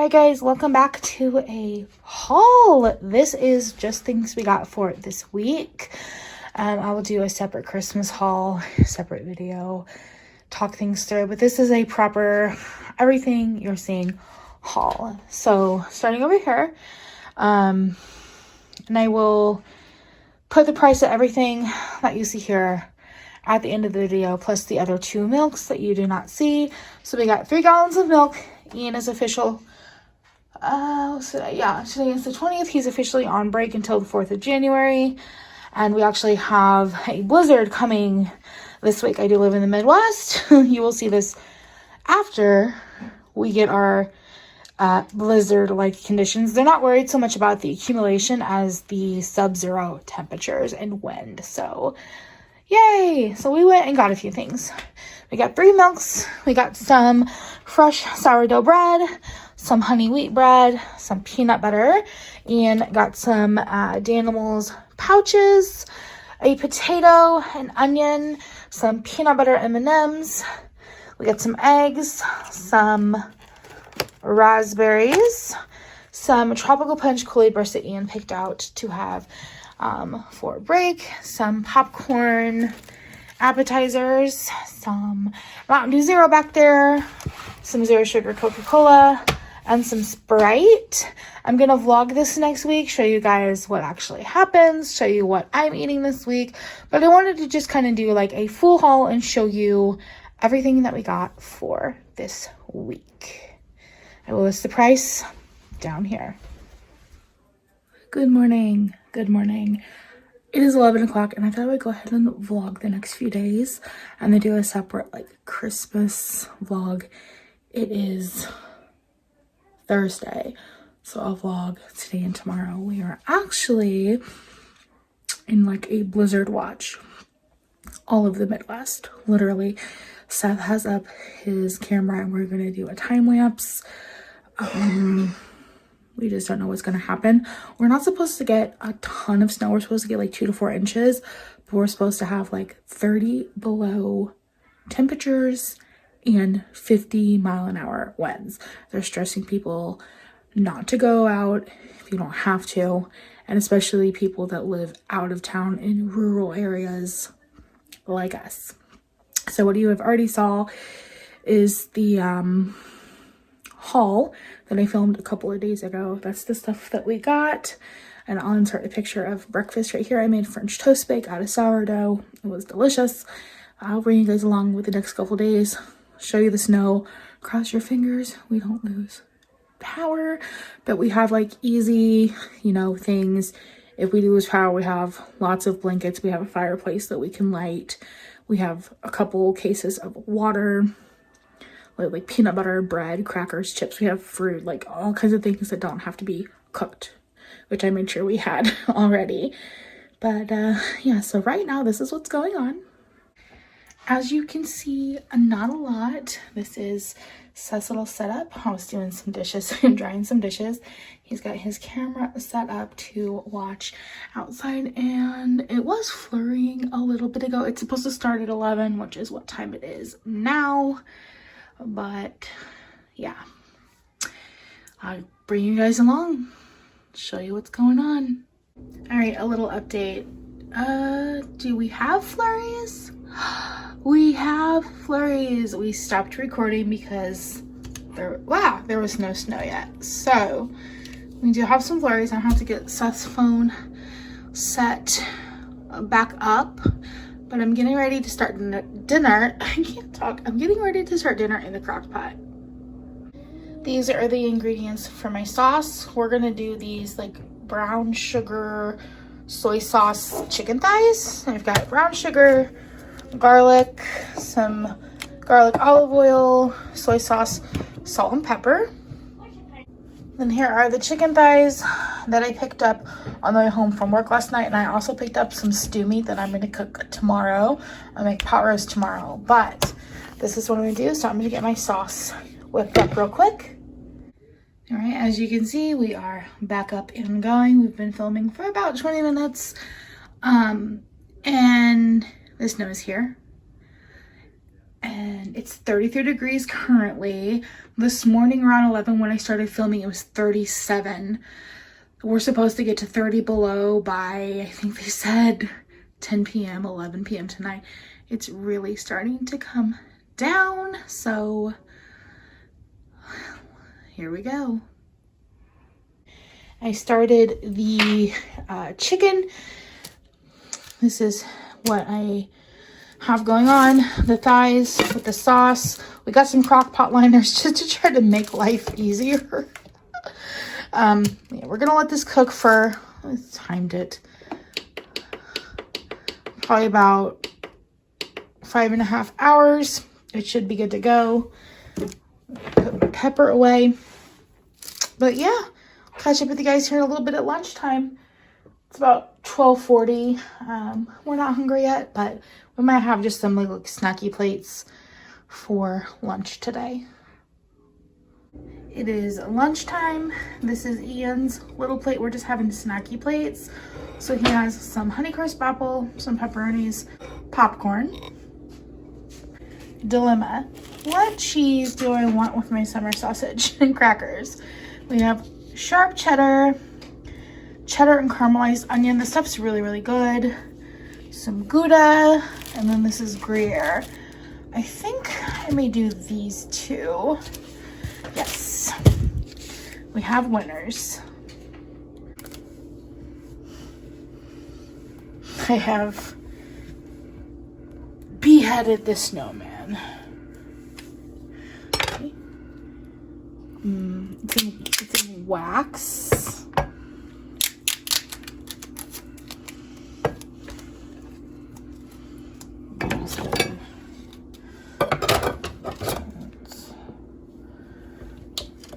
Hi guys, welcome back to a haul. This is just things we got for this week. I will do a separate Christmas haul, separate video, talk things through, but this is a proper everything you're seeing haul. So starting over here, and I will put the price of everything that you see here at the end of the video, plus the other 2 milks that you do not see. So we got 3 gallons of milk. Ian is official. Today is the 20th. He's officially on break until the 4th of January. And we actually have a blizzard coming this week. I do live in the Midwest. You will see this after we get our blizzard-like conditions. They're not worried so much about the accumulation as the sub-zero temperatures and wind. So yay! So we went and got a few things. We got 3 milks. We got some fresh sourdough bread, some honey wheat bread, some peanut butter, and got some Danimals pouches, a potato, an onion, some peanut butter M&Ms. We got some eggs, some raspberries, some tropical punch Kool-Aid bars that Ian picked out to have for a break, some popcorn, appetizers, some Mountain Dew Zero back there, some zero sugar Coca-Cola, and some Sprite. I'm gonna vlog this next week, show you guys what actually happens, show you what I'm eating this week, but I wanted to just kind of do like a full haul and show you everything that we got for this week. I will list the price down here. Good morning. Good morning. It is 11 o'clock and I thought I would go ahead and vlog the next few days and then do a separate like Christmas vlog. It is Thursday, so I'll vlog today and tomorrow. We are actually in like a blizzard watch all of the Midwest, literally. Seth has up his camera and we're going to do a time lapse. We just don't know what's going to happen. We're not supposed to get a ton of snow. We're supposed to get like 2 to 4 inches, but we're supposed to have like 30 below temperatures and 50-mile-an-hour winds. They're stressing people not to go out if you don't have to, and especially people that live out of town in rural areas like us. So what you have already saw is the haul that I filmed a couple of days ago. That's the stuff that we got. And I'll insert a picture of breakfast right here. I made French toast bake out of sourdough. It was delicious. I'll bring you guys along with the next couple days. Show you the snow. Cross your fingers we don't lose power. But we have like easy, things. If we lose power, we have lots of blankets. We have a fireplace that we can light. We have a couple cases of water, like peanut butter, bread, crackers, chips. We have fruit, like all kinds of things that don't have to be cooked, which I made sure we had already. But yeah, so right now this is what's going on. As you can see, not a lot. This is Seth's little setup. I was doing some dishes and drying some dishes. He's got his camera set up to watch outside, and it was flurrying a little bit ago. It's supposed to start at 11, which is what time it is now. But yeah, I'll bring you guys along, show you what's going on. All right, a little update. Do we have flurries? We have flurries. We stopped recording because there was no snow yet. So we do have some flurries. I have to get Seth's phone set back up. But I'm getting ready to start dinner. I can't talk. I'm getting ready to start dinner in the crock pot. These are the ingredients for my sauce. We're going to do these like brown sugar soy sauce chicken thighs. I've got brown sugar, garlic, some garlic olive oil, soy sauce, salt and pepper. Then here are the chicken thighs that I picked up on the way home from work last night. And I also picked up some stew meat that I'm going to cook tomorrow. I'll make pot roast tomorrow. But this is what I'm going to do. So I'm going to get my sauce whipped up real quick. All right, as you can see, we are back up and going. We've been filming for about 20 minutes. And the snow is here. and it's 33 degrees currently. This morning around 11 when I started filming, it was 37. We're supposed to get to 30 below by, I think they said 10 p.m., 11 p.m. tonight. It's really starting to come down, so here we go. I started the chicken. This is what I have going on. The thighs with the sauce. We got some crock pot liners just to try to make life easier. Yeah, we're gonna let this cook for, I timed it, probably about 5.5 hours. It should be good to go. Put my pepper away. But yeah, catch up with you guys here in a little bit at lunchtime. It's about 12:40. We're not hungry yet, but we might have just some like snacky plates for lunch today. It is lunchtime. This is Ian's little plate. We're just having snacky plates. So he has some Honeycrisp apple, some pepperonis, popcorn. Dilemma. What cheese do I want with my summer sausage and crackers? We have sharp cheddar, cheddar and caramelized onion. This stuff's really, really good. Some Gouda, and then this is Gruyere. I think I may do these two. Yes. We have winners. I have beheaded the snowman. Okay. It's in wax.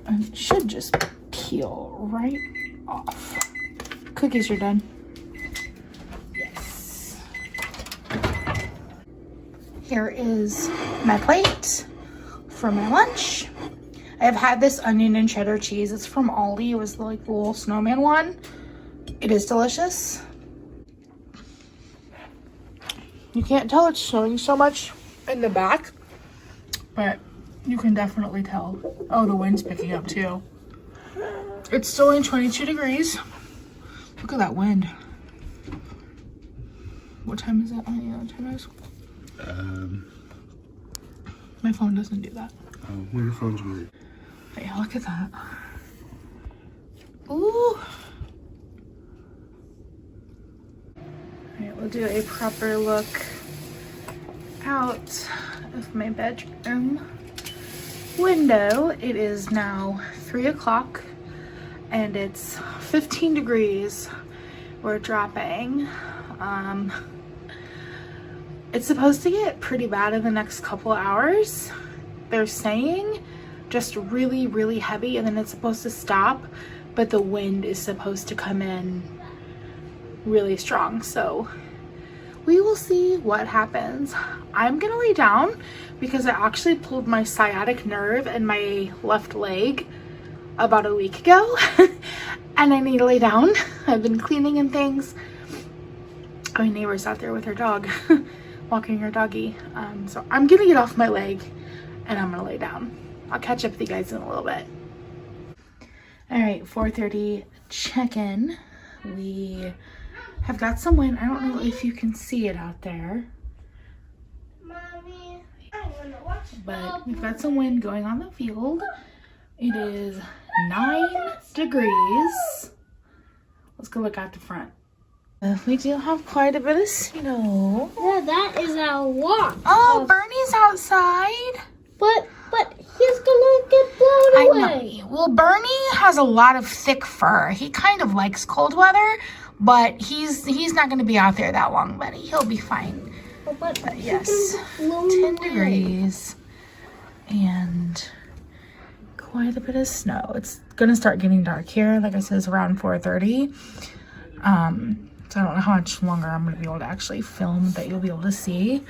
And it should just peel right off. Cookies are done. Yes. Here is my plate for my lunch. I have had this onion and cheddar cheese. It's from Aldi. It was like the little snowman one. It is delicious. You can't tell it's showing so much in the back, but you can definitely tell. Oh, the wind's picking up too. It's still only 22 degrees. Look at that wind. What time is it? Oh, yeah, what time is it? My phone doesn't do that. Oh, well, your phone's weird. But yeah, look at that. Ooh. Alright, we'll do a proper look out of my bedroom window. It is now 3 o'clock and it's 15 degrees. We're dropping. It's supposed to get pretty bad in the next couple hours. They're saying just really, really heavy, and then it's supposed to stop, but the wind is supposed to come in really strong. So we will see what happens. I'm gonna lay down because I actually pulled my sciatic nerve in my left leg about a week ago and I need to lay down. I've been cleaning and things. My neighbor's out there with her dog walking her doggy. So I'm gonna get off my leg and I'm gonna lay down. I'll catch up with you guys in a little bit. All right, 4:30 check-in. We have got some wind. I don't know if you can see it out there. Mommy, I wanna watch But we've got some wind going on the field. It is 9 degrees. Let's go look out the front. We do have quite a bit of snow. Yeah, that is a lot. Oh, Bernie's outside. But he's gonna get blown away. I know. Well, Bernie has a lot of thick fur. He kind of likes cold weather, but he's not going to be out there that long, buddy. He'll be fine. But Yes, 10 degrees and quite a bit of snow. It's going to start getting dark here. Like I said, it's around 4:30. So I don't know how much longer I'm going to be able to actually film that you'll be able to see.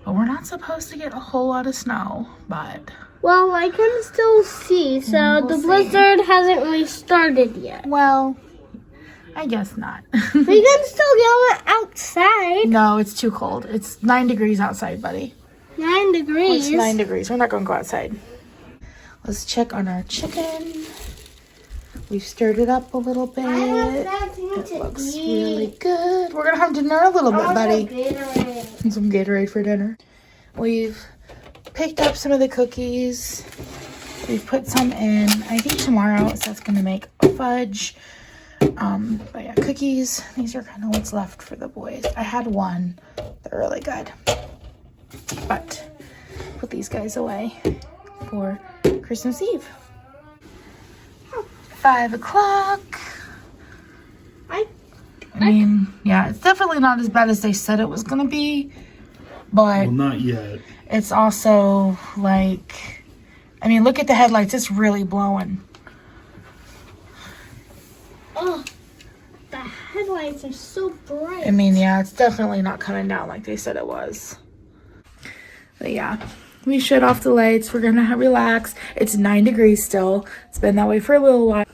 But we're not supposed to get a whole lot of snow, but... Well, I can still see, so We'll the see. blizzard hasn't really started yet. Well, I guess not. We can still go outside. No, it's too cold. It's 9 degrees outside, buddy. 9 degrees. It's 9 degrees. We're not going to go outside. Let's check on our chicken. We've stirred it up a little bit. It looks really good. We're going to have dinner a little bit, buddy. And some Gatorade for dinner. We've picked up some of the cookies. We've put some in. I think tomorrow Seth's going to make fudge. But yeah, cookies. These are kind of what's left for the boys. I had one. They're really good. But put these guys away for Christmas Eve. 5 o'clock. I mean, yeah, it's definitely not as bad as they said it was gonna be, but well, not yet. It's also like, I mean, look at the headlights. It's really blowing. Oh, the headlights are so bright. I mean, yeah, it's definitely not coming down like they said it was. But yeah, we shut off the lights. We're gonna relax. It's 9 degrees still. It's been that way for a little while.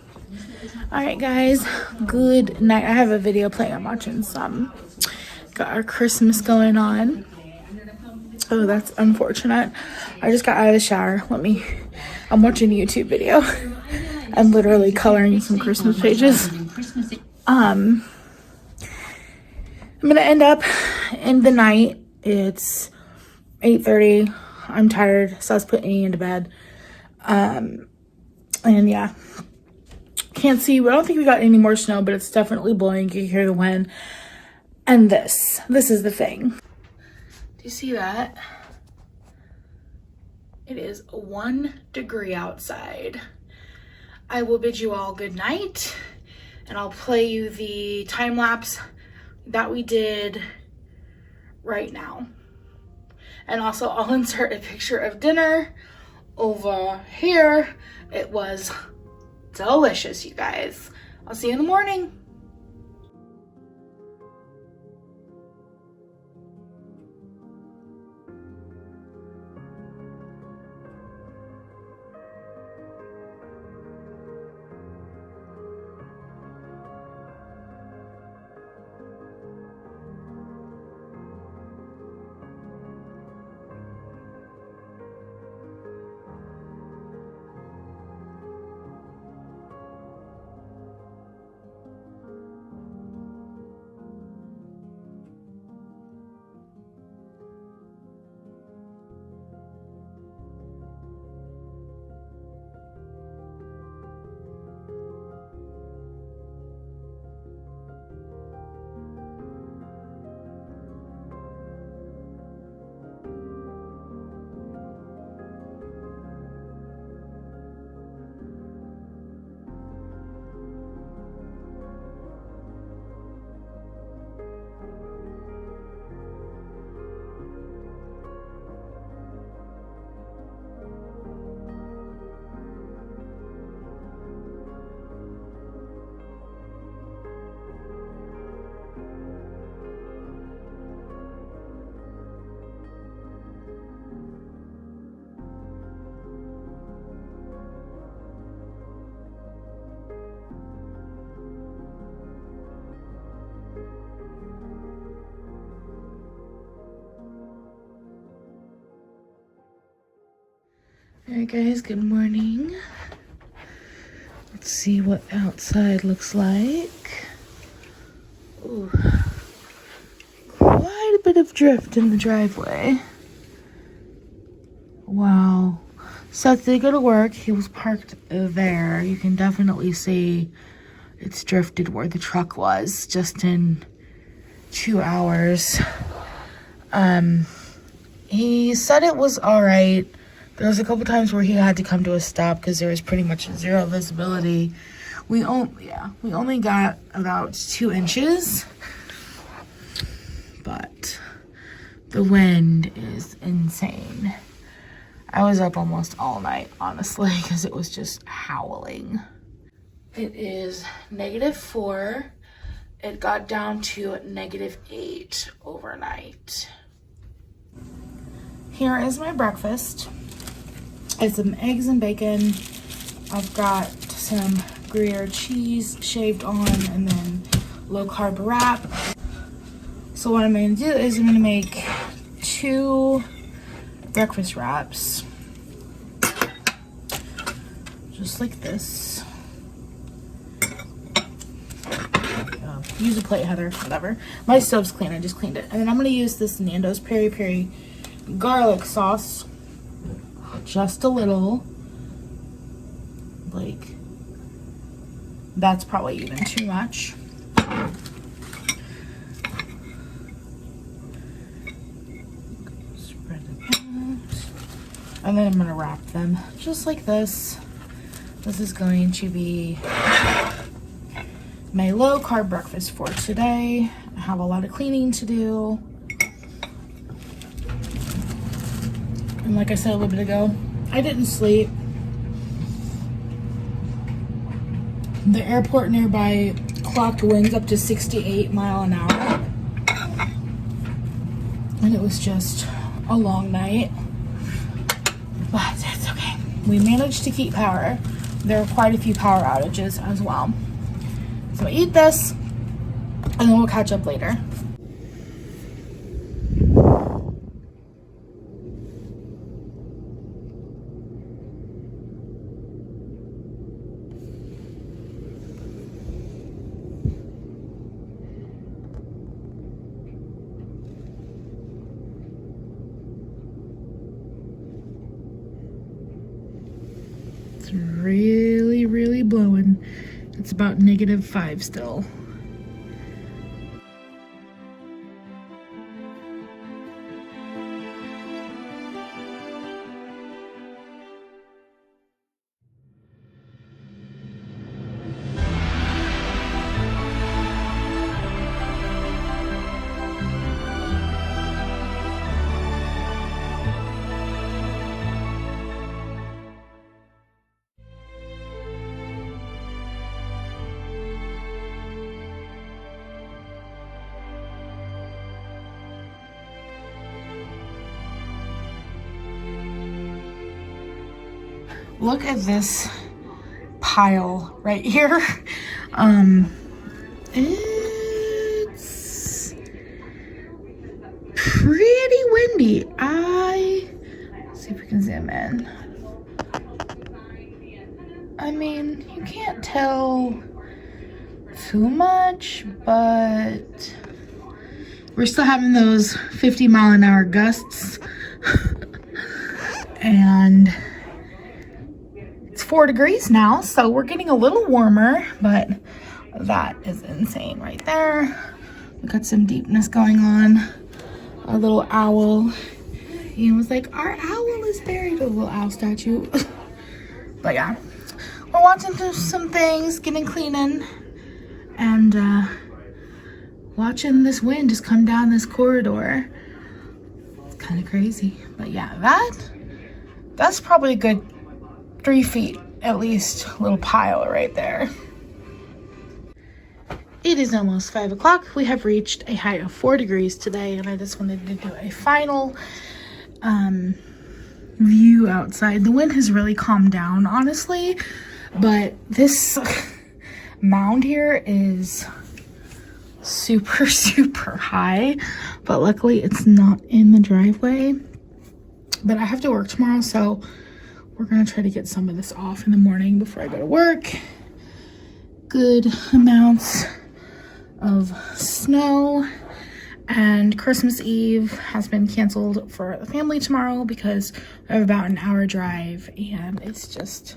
All right, guys, good night. I have a video playing. I'm watching some. Got our Christmas going on. Oh, that's unfortunate. I just got out of the shower. I'm watching a YouTube video. I'm literally coloring some Christmas pages. I'm gonna end up in the night. It's 8:30. I'm tired, so I was putting me into bed. And yeah, can't see. I don't think we got any more snow, but it's definitely blowing. You can hear the wind. And this is the thing. Do you see that? It is 1 degree outside. I will bid you all good night, and I'll play you the time lapse that we did right now. And also I'll insert a picture of dinner over here. It was delicious, you guys. I'll see you in the morning. Alright guys, good morning. Let's see what outside looks like. Ooh. Quite a bit of drift in the driveway. Wow. Seth did go to work. He was parked there. You can definitely see it's drifted where the truck was just in 2 hours. He said it was alright. There was a couple times where he had to come to a stop because there was pretty much zero visibility. We only got about 2 inches, but the wind is insane. I was up almost all night, honestly, because it was just howling. It is -4. It got down to -8 overnight. Here is my breakfast. It's some eggs and bacon. I've got some Gruyere cheese shaved on and then low carb wrap. So what I'm gonna do is I'm gonna make 2 breakfast wraps. Just like this. Use a plate, Heather, whatever. My stove's clean, I just cleaned it. And then I'm gonna use this Nando's Peri Peri garlic sauce. Just a little. Like, that's probably even too much. Spread it out. And then I'm gonna wrap them just like this. This is going to be my low carb breakfast for today. I have a lot of cleaning to do. And like I said a little bit ago, I didn't sleep. The airport nearby clocked winds up to 68 miles an hour. And it was just a long night. But it's okay. We managed to keep power. There were quite a few power outages as well. So I eat this, and then we'll catch up later. It's really, really blowing. It's about -5 still. Look at this pile right here. It's pretty windy. Let's see if we can zoom in. I mean, you can't tell too much, but we're still having those 50-mile-an-hour gusts. And 4 degrees now, so we're getting a little warmer, but that is insane right there. We got some deepness going on. A little owl. He was like, our owl is buried, a little owl statue. But yeah, we're watching through some things, getting cleaning, and watching this wind just come down this corridor. It's kind of crazy, but yeah, that's probably a good 3 feet at least, little pile right there. It is almost 5 o'clock. We have reached a height of 4 degrees today, and I just wanted to do a final view outside. The wind has really calmed down, honestly, but this mound here is super, super high, but luckily it's not in the driveway. But I have to work tomorrow, so we're gonna try to get some of this off in the morning before I go to work. Good amounts of snow, and Christmas Eve has been canceled for the family tomorrow because I have about an hour drive, and it's just,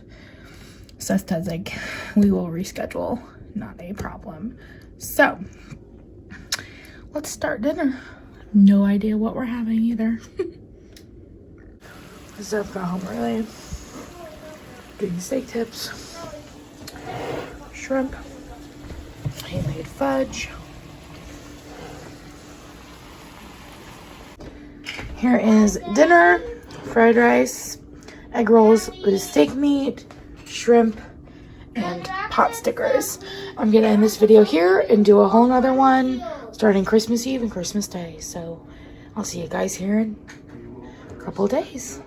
Seth says like, we will reschedule, not a problem. So let's start dinner. No idea what we're having either. Seth got home early. Getting steak tips, shrimp, he made fudge. Here is dinner: fried rice, egg rolls with steak meat, shrimp, and pot stickers. I'm gonna end this video here and do a whole nother one starting Christmas Eve and Christmas Day. So I'll see you guys here in a couple of days.